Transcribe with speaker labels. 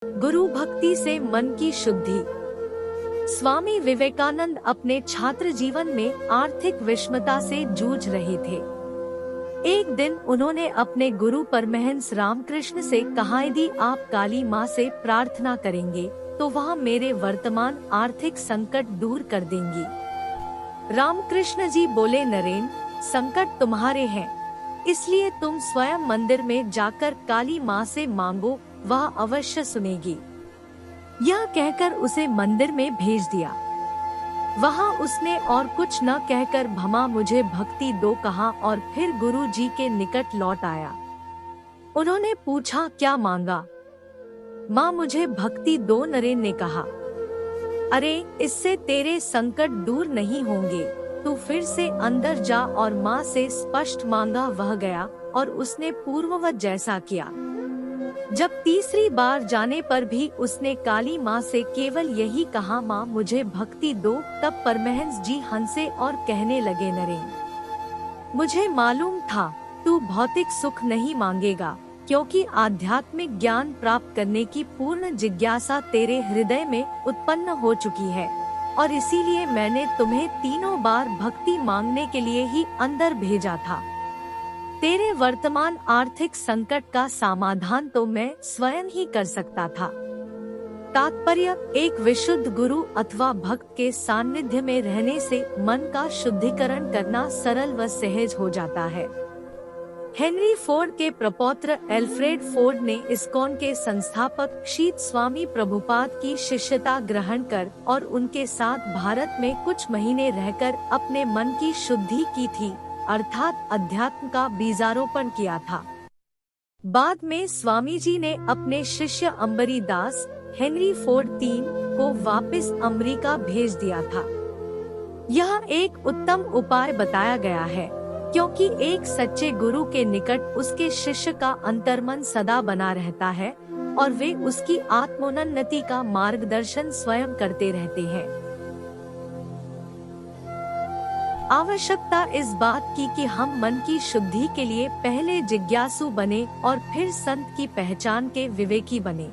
Speaker 1: गुरु भक्ति से मन की शुद्धि। स्वामी विवेकानंद अपने छात्र जीवन में आर्थिक विषमता से जूझ रहे थे। एक दिन उन्होंने अपने गुरु परमहंस रामकृष्ण से कहा, यदि आप काली माँ से प्रार्थना करेंगे तो वह मेरे वर्तमान आर्थिक संकट दूर कर देंगी। रामकृष्ण जी बोले, नरेन, संकट तुम्हारे हैं, इसलिए तुम स्वयं मंदिर में जाकर काली माँ से मांगो, वह अवश्य सुनेगी। यह कहकर उसे मंदिर में भेज दिया। वहाँ उसने और कुछ न कहकर भमा मुझे भक्ति दो कहा और फिर गुरु जी के निकट लौट आया। उन्होंने पूछा, क्या मांगा? माँ मुझे भक्ति दो, नरेन ने कहा। अरे, इससे तेरे संकट दूर नहीं होंगे, तू फिर से अंदर जा और माँ से स्पष्ट मांगा। वह गया और उसने पूर्ववत जैसा किया। जब तीसरी बार जाने पर भी उसने काली माँ से केवल यही कहा, माँ मुझे भक्ति दो, तब परमहंस जी हंसे और कहने लगे, नरेन, मुझे मालूम था तू भौतिक सुख नहीं मांगेगा, क्योंकि आध्यात्मिक ज्ञान प्राप्त करने की पूर्ण जिज्ञासा तेरे हृदय में उत्पन्न हो चुकी है, और इसीलिए मैंने तुम्हें तीनों बार भक्ति मांगने के लिए ही अंदर भेजा था। तेरे वर्तमान आर्थिक संकट का समाधान तो मैं स्वयं ही कर सकता था। तात्पर्य, एक विशुद्ध गुरु अथवा भक्त के सानिध्य में रहने से मन का शुद्धिकरण करना सरल व सहज हो जाता है। हेनरी फोर्ड के प्रपौत्र एल्फ्रेड फोर्ड ने इस्कॉन के संस्थापक शीत स्वामी प्रभुपाद की शिष्यता ग्रहण कर और उनके साथ भारत में कुछ महीने रहकर अपने मन की शुद्धि की थी, अर्थात अध्यात्म का बीजारोपण किया था। बाद में स्वामी जी ने अपने शिष्य अंबरी दास हेनरी फोर्ड III को वापस अमेरिका भेज दिया था। यह एक उत्तम उपाय बताया गया है, क्योंकि एक सच्चे गुरु के निकट उसके शिष्य का अंतर्मन सदा बना रहता है और वे उसकी आत्मोन्नति का मार्गदर्शन स्वयं करते रहते हैं। आवश्यकता इस बात की कि हम मन की शुद्धि के लिए पहले जिज्ञासु बने और फिर संत की पहचान के विवेकी बने।